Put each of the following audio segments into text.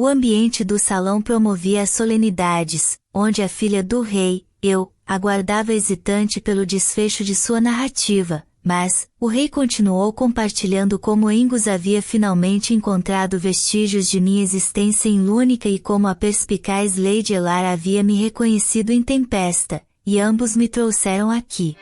O ambiente do salão promovia as solenidades, onde a filha do rei, eu, aguardava hesitante pelo desfecho de sua narrativa, mas, o rei continuou compartilhando como Angus havia finalmente encontrado vestígios de minha existência em Lúnica e como a perspicaz Lady Elara havia me reconhecido em Tempesta, e ambos me trouxeram aqui.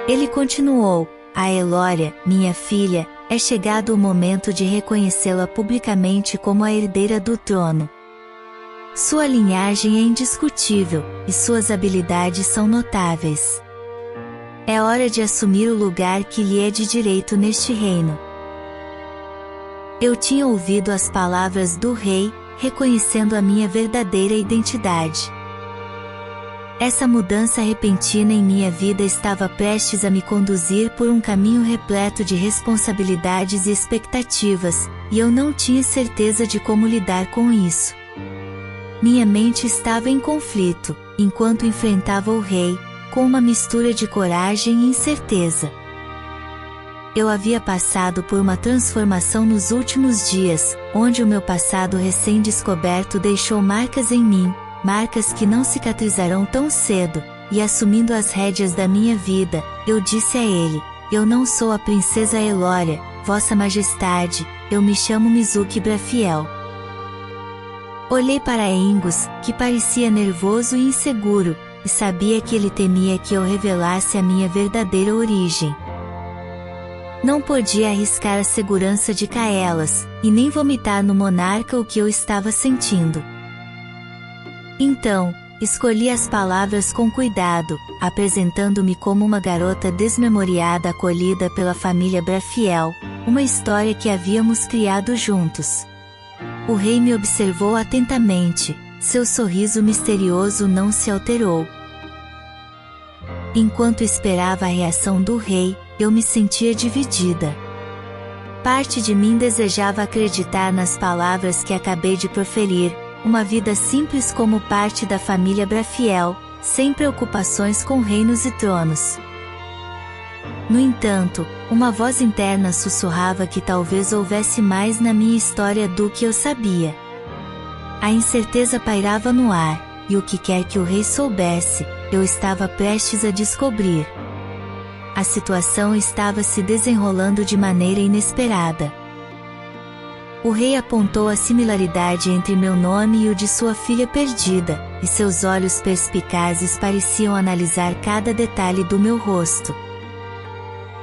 Ele continuou: a Elória, minha filha, é chegado o momento de reconhecê-la publicamente como a herdeira do trono. Sua linhagem é indiscutível, e suas habilidades são notáveis. É hora de assumir o lugar que lhe é de direito neste reino. Eu tinha ouvido as palavras do rei, reconhecendo a minha verdadeira identidade. Essa mudança repentina em minha vida estava prestes a me conduzir por um caminho repleto de responsabilidades e expectativas, e eu não tinha certeza de como lidar com isso. Minha mente estava em conflito, enquanto enfrentava o rei, com uma mistura de coragem e incerteza. Eu havia passado por uma transformação nos últimos dias, onde o meu passado recém-descoberto deixou marcas em mim, marcas que não cicatrizarão tão cedo, e assumindo as rédeas da minha vida, eu disse a ele: eu não sou a princesa Elória, vossa majestade, eu me chamo Mizuki Brafiel. Olhei para Angus, que parecia nervoso e inseguro, e sabia que ele temia que eu revelasse a minha verdadeira origem. Não podia arriscar a segurança de Caelas, e nem vomitar no monarca o que eu estava sentindo. Então, escolhi as palavras com cuidado, apresentando-me como uma garota desmemoriada acolhida pela família Brafiel, uma história que havíamos criado juntos. O rei me observou atentamente, seu sorriso misterioso não se alterou. Enquanto esperava a reação do rei, eu me sentia dividida. Parte de mim desejava acreditar nas palavras que acabei de proferir, uma vida simples como parte da família Brafiel, sem preocupações com reinos e tronos. No entanto, uma voz interna sussurrava que talvez houvesse mais na minha história do que eu sabia. A incerteza pairava no ar, e o que quer que o rei soubesse, eu estava prestes a descobrir. A situação estava se desenrolando de maneira inesperada. O rei apontou a similaridade entre meu nome e o de sua filha perdida, e seus olhos perspicazes pareciam analisar cada detalhe do meu rosto.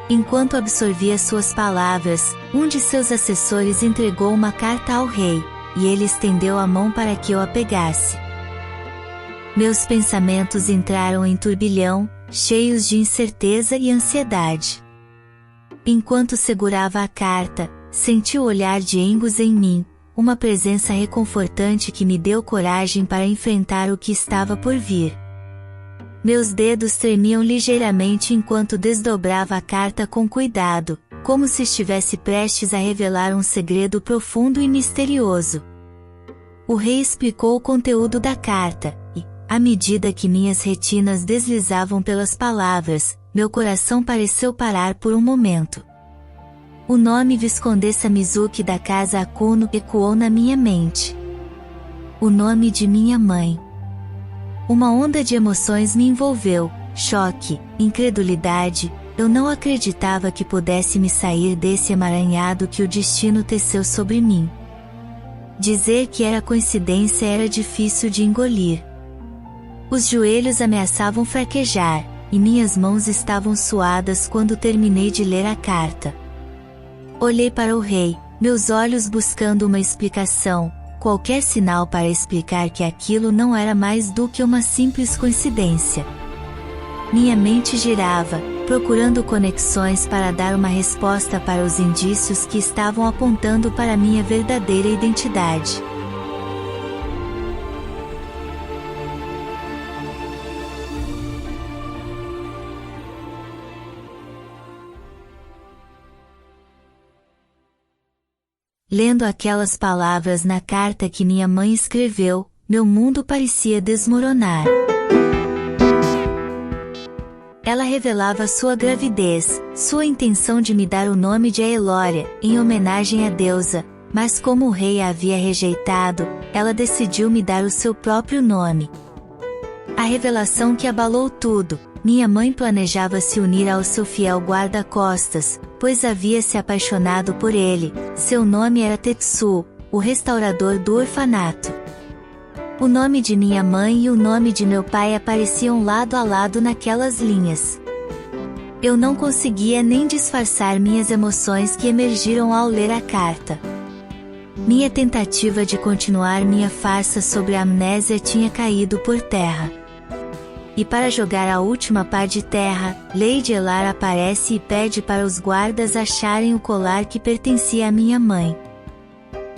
Enquanto absorvia suas palavras, um de seus assessores entregou uma carta ao rei, e ele estendeu a mão para que eu a pegasse. Meus pensamentos entraram em turbilhão, cheios de incerteza e ansiedade. Enquanto segurava a carta, senti o olhar de Angus em mim, uma presença reconfortante que me deu coragem para enfrentar o que estava por vir. Meus dedos tremiam ligeiramente enquanto desdobrava a carta com cuidado, como se estivesse prestes a revelar um segredo profundo e misterioso. O rei explicou o conteúdo da carta, e, à medida que minhas retinas deslizavam pelas palavras, meu coração pareceu parar por um momento. O nome Viscondessa Mizuki da casa Akuno ecoou na minha mente. O nome de minha mãe. Uma onda de emoções me envolveu, choque, incredulidade, eu não acreditava que pudesse me sair desse emaranhado que o destino teceu sobre mim. Dizer que era coincidência era difícil de engolir. Os joelhos ameaçavam fraquejar, e minhas mãos estavam suadas quando terminei de ler a carta. Olhei para o rei, meus olhos buscando uma explicação, qualquer sinal para explicar que aquilo não era mais do que uma simples coincidência. Minha mente girava, procurando conexões para dar uma resposta para os indícios que estavam apontando para minha verdadeira identidade. Lendo aquelas palavras na carta que minha mãe escreveu, meu mundo parecia desmoronar. Ela revelava sua gravidez, sua intenção de me dar o nome de Aelória, em homenagem à deusa, mas como o rei a havia rejeitado, ela decidiu me dar o seu próprio nome. A revelação que abalou tudo. Minha mãe planejava se unir ao seu fiel guarda-costas, pois havia se apaixonado por ele. Seu nome era Tetsu, o restaurador do orfanato. O nome de minha mãe e o nome de meu pai apareciam lado a lado naquelas linhas. Eu não conseguia nem disfarçar minhas emoções que emergiram ao ler a carta. Minha tentativa de continuar minha farsa sobre a amnésia tinha caído por terra. E para jogar a última pá de terra, Lady Elara aparece e pede para os guardas acharem o colar que pertencia à minha mãe.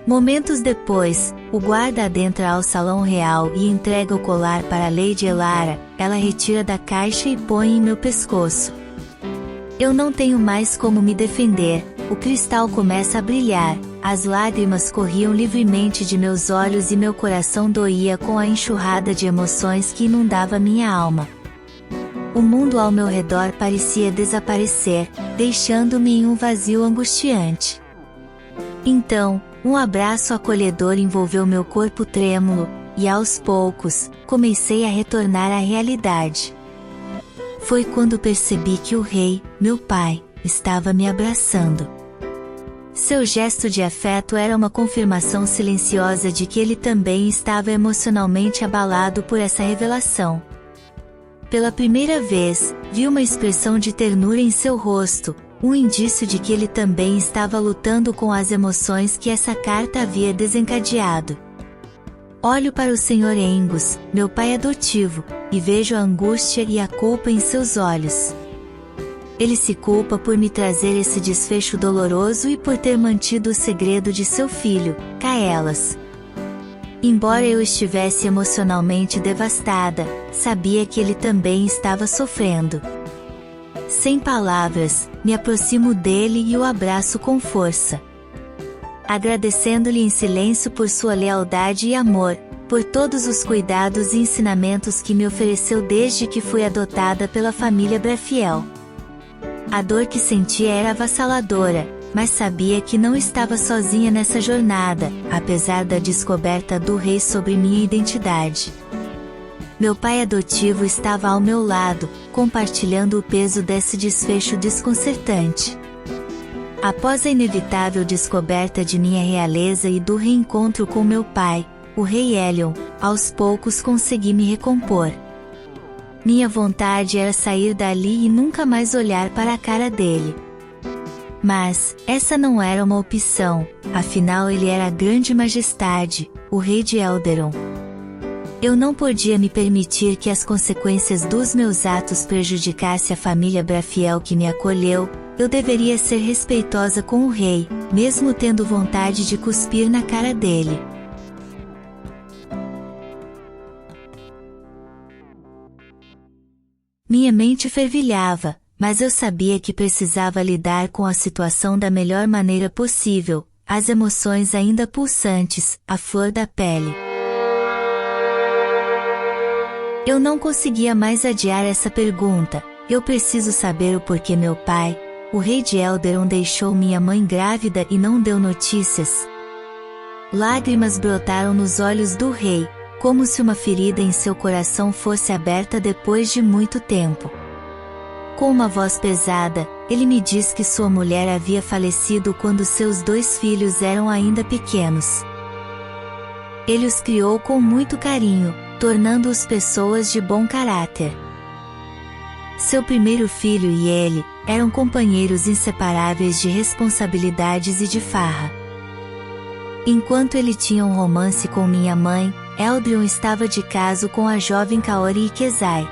Momentos depois, o guarda adentra ao salão real e entrega o colar para Lady Elara. Ela retira da caixa e põe em meu pescoço. Eu não tenho mais como me defender, o cristal começa a brilhar, as lágrimas corriam livremente de meus olhos e meu coração doía com a enxurrada de emoções que inundava minha alma. O mundo ao meu redor parecia desaparecer, deixando-me em um vazio angustiante. Então, um abraço acolhedor envolveu meu corpo trêmulo, e aos poucos, comecei a retornar à realidade. Foi quando percebi que o rei, meu pai, estava me abraçando. Seu gesto de afeto era uma confirmação silenciosa de que ele também estava emocionalmente abalado por essa revelação. Pela primeira vez, vi uma expressão de ternura em seu rosto, um indício de que ele também estava lutando com as emoções que essa carta havia desencadeado. Olho para o Sr. Angus, meu pai adotivo, e vejo a angústia e a culpa em seus olhos. Ele se culpa por me trazer esse desfecho doloroso e por ter mantido o segredo de seu filho, Kaelas. Embora eu estivesse emocionalmente devastada, sabia que ele também estava sofrendo. Sem palavras, me aproximo dele e o abraço com força. Agradecendo-lhe em silêncio por sua lealdade e amor, por todos os cuidados e ensinamentos que me ofereceu desde que fui adotada pela família Brafiel. A dor que sentia era avassaladora, mas sabia que não estava sozinha nessa jornada, apesar da descoberta do rei sobre minha identidade. Meu pai adotivo estava ao meu lado, compartilhando o peso desse desfecho desconcertante. Após a inevitável descoberta de minha realeza e do reencontro com meu pai, o rei Elion, aos poucos consegui me recompor. Minha vontade era sair dali e nunca mais olhar para a cara dele. Mas, essa não era uma opção, afinal ele era a grande majestade, o rei de Elderon. Eu não podia me permitir que as consequências dos meus atos prejudicassem a família Brafiel que me acolheu. Eu deveria ser respeitosa com o rei, mesmo tendo vontade de cuspir na cara dele. Minha mente fervilhava, mas eu sabia que precisava lidar com a situação da melhor maneira possível, as emoções ainda pulsantes, à flor da pele. Eu não conseguia mais adiar essa pergunta. Eu preciso saber o porquê meu pai, o rei de Elderon, deixou minha mãe grávida e não deu notícias. Lágrimas brotaram nos olhos do rei, como se uma ferida em seu coração fosse aberta depois de muito tempo. Com uma voz pesada, ele me diz que sua mulher havia falecido quando seus 2 filhos eram ainda pequenos. Ele os criou com muito carinho, tornando-os pessoas de bom caráter. Seu primeiro filho e ele eram companheiros inseparáveis de responsabilidades e de farra. Enquanto ele tinha um romance com minha mãe, Eldrion estava de caso com a jovem Kaori Ikezai.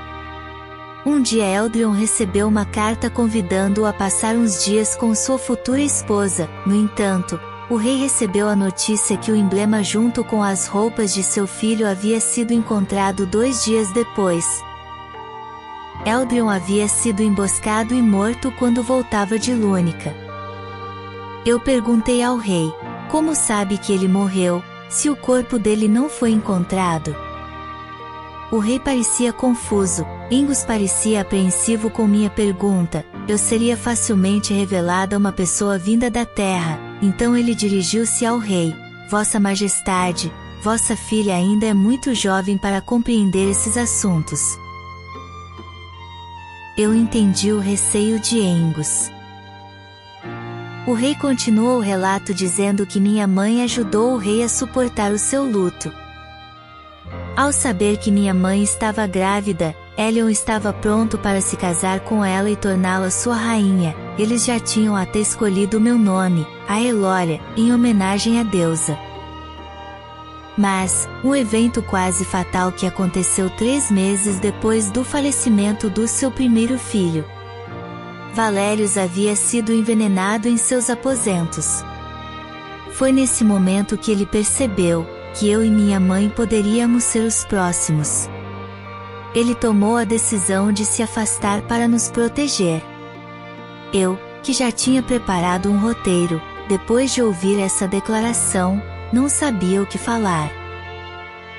Um dia Eldrion recebeu uma carta convidando-o a passar uns dias com sua futura esposa. No entanto, o rei recebeu a notícia que o emblema junto com as roupas de seu filho havia sido encontrado 2 dias depois. Eldrion havia sido emboscado e morto quando voltava de Lúnica. Eu perguntei ao rei, como sabe que ele morreu, se o corpo dele não foi encontrado? O rei parecia confuso, Ingus parecia apreensivo com minha pergunta. Eu seria facilmente revelada a uma pessoa vinda da terra, Então ele dirigiu-se ao rei: Vossa Majestade, vossa filha ainda é muito jovem para compreender esses assuntos. Eu entendi o receio de Angus. O rei continuou o relato dizendo que minha mãe ajudou o rei a suportar o seu luto. Ao saber que minha mãe estava grávida, Elion estava pronto para se casar com ela e torná-la sua rainha. Eles já tinham até escolhido o meu nome, a Elória, em homenagem à deusa. Mas, um evento quase fatal que aconteceu 3 meses depois do falecimento do seu primeiro filho. Valérius havia sido envenenado em seus aposentos. Foi nesse momento que ele percebeu que eu e minha mãe poderíamos ser os próximos. Ele tomou a decisão de se afastar para nos proteger. Eu, que já tinha preparado um roteiro, depois de ouvir essa declaração, não sabia o que falar.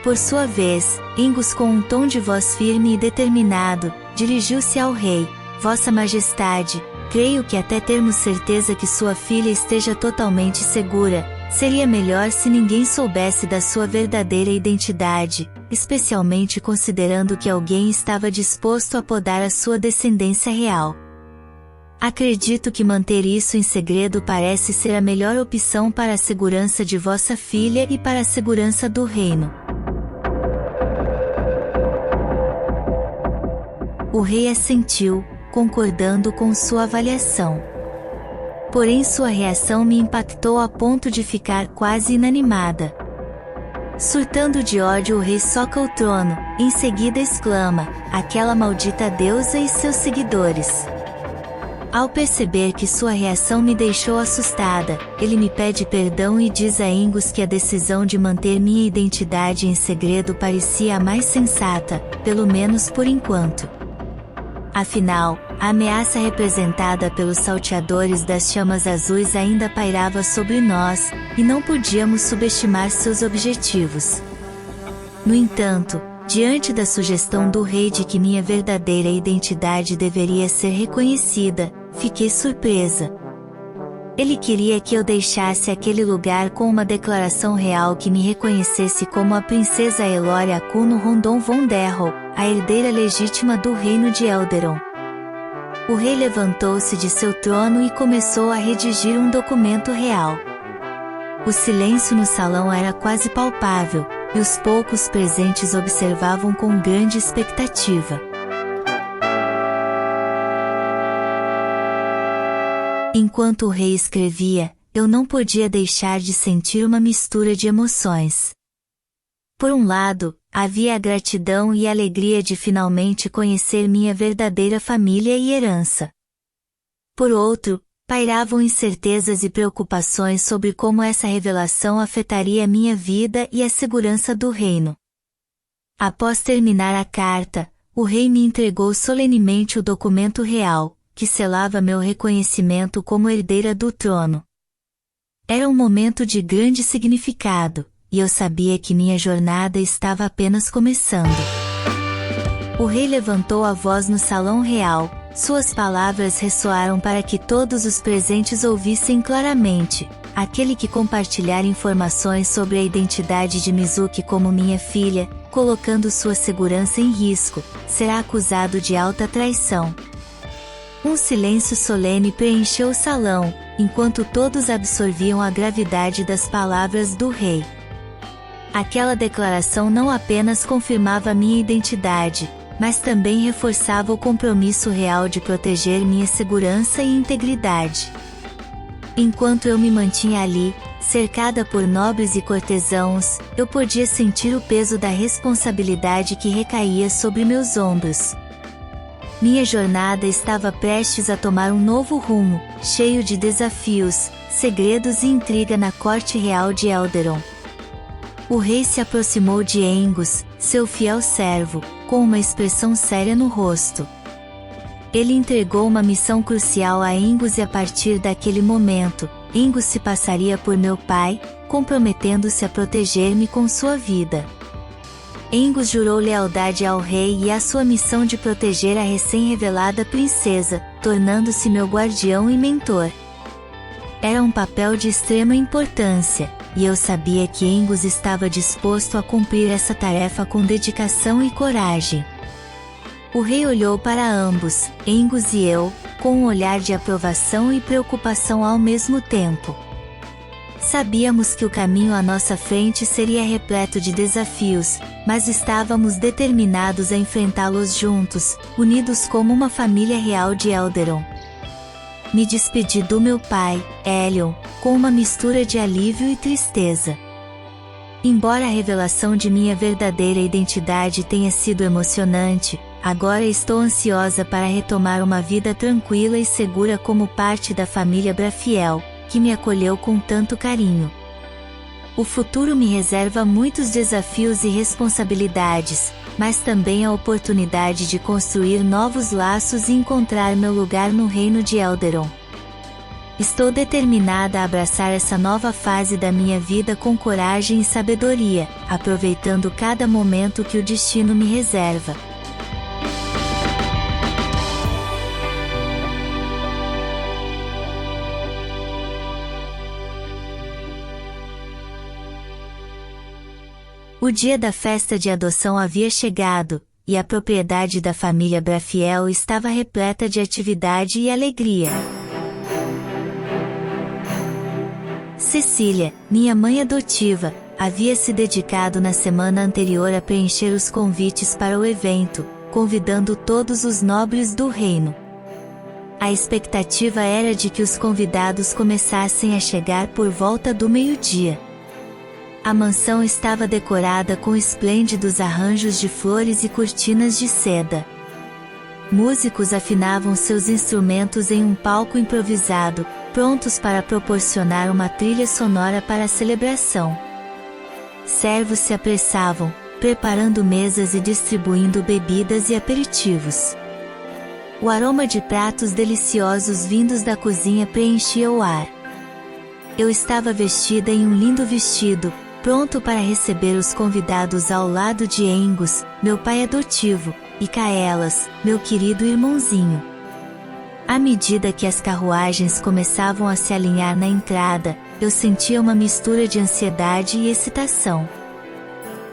Por sua vez, Angus, com um tom de voz firme e determinado, dirigiu-se ao rei: Vossa Majestade, creio que até termos certeza que sua filha esteja totalmente segura, seria melhor se ninguém soubesse da sua verdadeira identidade, especialmente considerando que alguém estava disposto a podar a sua descendência real. Acredito que manter isso em segredo parece ser a melhor opção para a segurança de vossa filha e para a segurança do reino. O rei assentiu, concordando com sua avaliação. Porém sua reação me impactou a ponto de ficar quase inanimada. Surtando de ódio, o rei soca o trono, em seguida exclama: Aquela maldita deusa e seus seguidores! Ao perceber que sua reação me deixou assustada, ele me pede perdão e diz a Angus que a decisão de manter minha identidade em segredo parecia a mais sensata, pelo menos por enquanto. Afinal, a ameaça representada pelos salteadores das chamas azuis ainda pairava sobre nós, e não podíamos subestimar seus objetivos. No entanto, diante da sugestão do rei de que minha verdadeira identidade deveria ser reconhecida, fiquei surpresa. Ele queria que eu deixasse aquele lugar com uma declaração real que me reconhecesse como a princesa Elória Akuno Rondon von Derrol, a herdeira legítima do reino de Elderon. O rei levantou-se de seu trono e começou a redigir um documento real. O silêncio no salão era quase palpável, e os poucos presentes observavam com grande expectativa. Enquanto o rei escrevia, eu não podia deixar de sentir uma mistura de emoções. Por um lado, havia a gratidão e a alegria de finalmente conhecer minha verdadeira família e herança. Por outro, pairavam incertezas e preocupações sobre como essa revelação afetaria minha vida e a segurança do reino. Após terminar a carta, o rei me entregou solenemente o documento real, que selava meu reconhecimento como herdeira do trono. Era um momento de grande significado, e eu sabia que minha jornada estava apenas começando. O rei levantou a voz no salão real, suas palavras ressoaram para que todos os presentes ouvissem claramente: aquele que compartilhar informações sobre a identidade de Mizuki como minha filha, colocando sua segurança em risco, será acusado de alta traição. Um silêncio solene preencheu o salão, enquanto todos absorviam a gravidade das palavras do rei. Aquela declaração não apenas confirmava minha identidade, mas também reforçava o compromisso real de proteger minha segurança e integridade. Enquanto eu me mantinha ali, cercada por nobres e cortesãos, eu podia sentir o peso da responsabilidade que recaía sobre meus ombros. Minha jornada estava prestes a tomar um novo rumo, cheio de desafios, segredos e intriga na corte real de Elderon. O rei se aproximou de Angus, seu fiel servo, com uma expressão séria no rosto. Ele entregou uma missão crucial a Angus e a partir daquele momento, Angus se passaria por meu pai, comprometendo-se a proteger-me com sua vida. Angus jurou lealdade ao rei e à sua missão de proteger a recém-revelada princesa, tornando-se meu guardião e mentor. Era um papel de extrema importância, e eu sabia que Angus estava disposto a cumprir essa tarefa com dedicação e coragem. O rei olhou para ambos, Angus e eu, com um olhar de aprovação e preocupação ao mesmo tempo. Sabíamos que o caminho à nossa frente seria repleto de desafios, mas estávamos determinados a enfrentá-los juntos, unidos como uma família real de Eldaron. Me despedi do meu pai, Elion, com uma mistura de alívio e tristeza. Embora a revelação de minha verdadeira identidade tenha sido emocionante, agora estou ansiosa para retomar uma vida tranquila e segura como parte da família Brafiel, que me acolheu com tanto carinho. O futuro me reserva muitos desafios e responsabilidades, mas também a oportunidade de construir novos laços e encontrar meu lugar no reino de Eldaron. Estou determinada a abraçar essa nova fase da minha vida com coragem e sabedoria, aproveitando cada momento que o destino me reserva. O dia da festa de adoção havia chegado, e a propriedade da família Brafiel estava repleta de atividade e alegria. Cecília, minha mãe adotiva, havia se dedicado na semana anterior a preencher os convites para o evento, convidando todos os nobres do reino. A expectativa era de que os convidados começassem a chegar por volta do meio-dia. A mansão estava decorada com esplêndidos arranjos de flores e cortinas de seda. Músicos afinavam seus instrumentos em um palco improvisado, prontos para proporcionar uma trilha sonora para a celebração. Servos se apressavam, preparando mesas e distribuindo bebidas e aperitivos. O aroma de pratos deliciosos vindos da cozinha preenchia o ar. Eu estava vestida em um lindo vestido, pronto para receber os convidados ao lado de Angus, meu pai adotivo, e Kaelas, meu querido irmãozinho. À medida que as carruagens começavam a se alinhar na entrada, eu sentia uma mistura de ansiedade e excitação.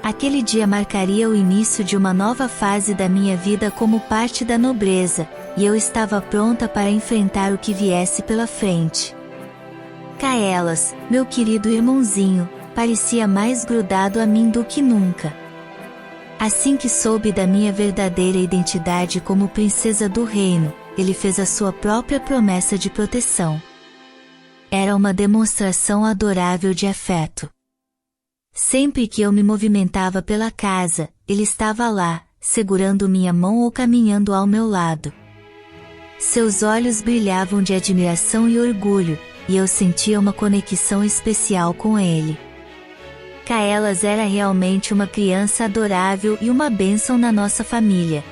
Aquele dia marcaria o início de uma nova fase da minha vida como parte da nobreza, e eu estava pronta para enfrentar o que viesse pela frente. Kaelas, meu querido irmãozinho, parecia mais grudado a mim do que nunca. Assim que soube da minha verdadeira identidade como princesa do reino, ele fez a sua própria promessa de proteção. Era uma demonstração adorável de afeto. Sempre que eu me movimentava pela casa, ele estava lá, segurando minha mão ou caminhando ao meu lado. Seus olhos brilhavam de admiração e orgulho, e eu sentia uma conexão especial com ele. Kaelas era realmente uma criança adorável e uma bênção na nossa família.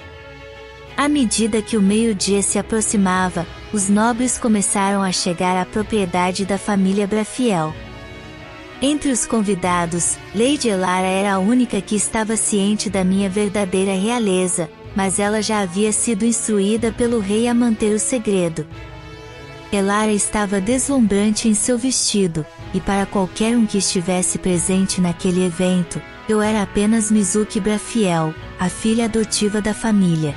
À medida que o meio-dia se aproximava, os nobres começaram a chegar à propriedade da família Brafiel. Entre os convidados, Lady Elara era a única que estava ciente da minha verdadeira realeza, mas ela já havia sido instruída pelo rei a manter o segredo. Elara estava deslumbrante em seu vestido, e para qualquer um que estivesse presente naquele evento, eu era apenas Mizuki Brafiel, a filha adotiva da família.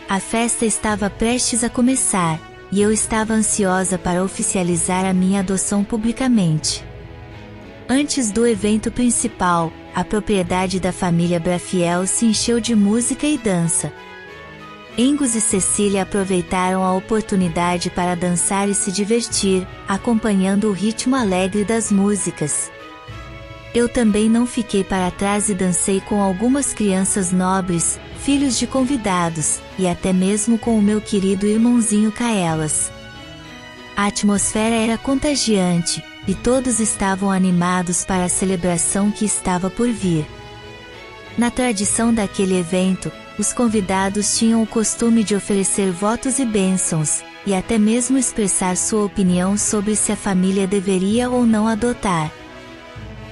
A festa estava prestes a começar, e eu estava ansiosa para oficializar a minha adoção publicamente. Antes do evento principal, a propriedade da família Brafiel se encheu de música e dança. Angus e Cecília aproveitaram a oportunidade para dançar e se divertir, acompanhando o ritmo alegre das músicas. Eu também não fiquei para trás e dancei com algumas crianças nobres, filhos de convidados, e até mesmo com o meu querido irmãozinho Kaelas. A atmosfera era contagiante, e todos estavam animados para a celebração que estava por vir. Na tradição daquele evento, os convidados tinham o costume de oferecer votos e bênçãos, e até mesmo expressar sua opinião sobre se a família deveria ou não adotar.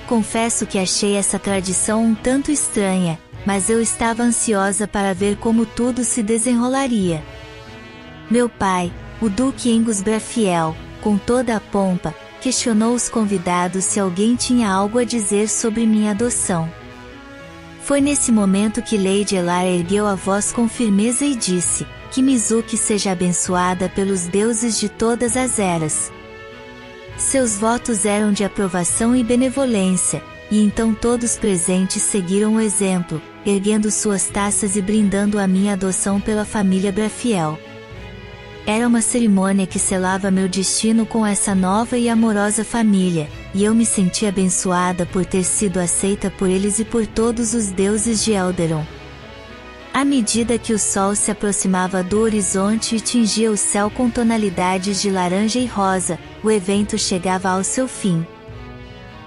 Confesso que achei essa tradição um tanto estranha, mas eu estava ansiosa para ver como tudo se desenrolaria. Meu pai, o Duque Angus Brafiel, com toda a pompa, questionou os convidados se alguém tinha algo a dizer sobre minha adoção. Foi nesse momento que Lady Elara ergueu a voz com firmeza e disse: "Que Mizuki seja abençoada pelos deuses de todas as eras." Seus votos eram de aprovação e benevolência, e então todos presentes seguiram o exemplo, erguendo suas taças e brindando a minha adoção pela família Brafiel. Era uma cerimônia que selava meu destino com essa nova e amorosa família, e eu me senti abençoada por ter sido aceita por eles e por todos os deuses de Elderon. À medida que o sol se aproximava do horizonte e tingia o céu com tonalidades de laranja e rosa, o evento chegava ao seu fim.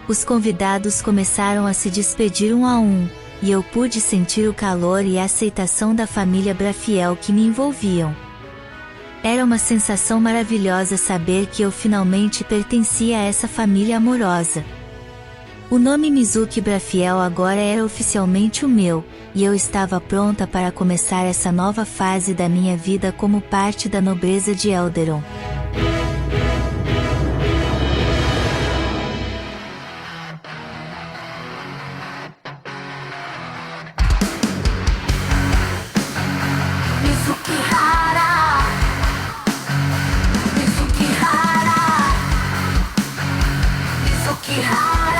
Os convidados começaram a se despedir um a um, e eu pude sentir o calor e a aceitação da família Brafiel que me envolviam. Era uma sensação maravilhosa saber que eu finalmente pertencia a essa família amorosa. O nome Mizuki Brafiel agora era oficialmente o meu, e eu estava pronta para começar essa nova fase da minha vida como parte da nobreza de Elderon. Mizukihara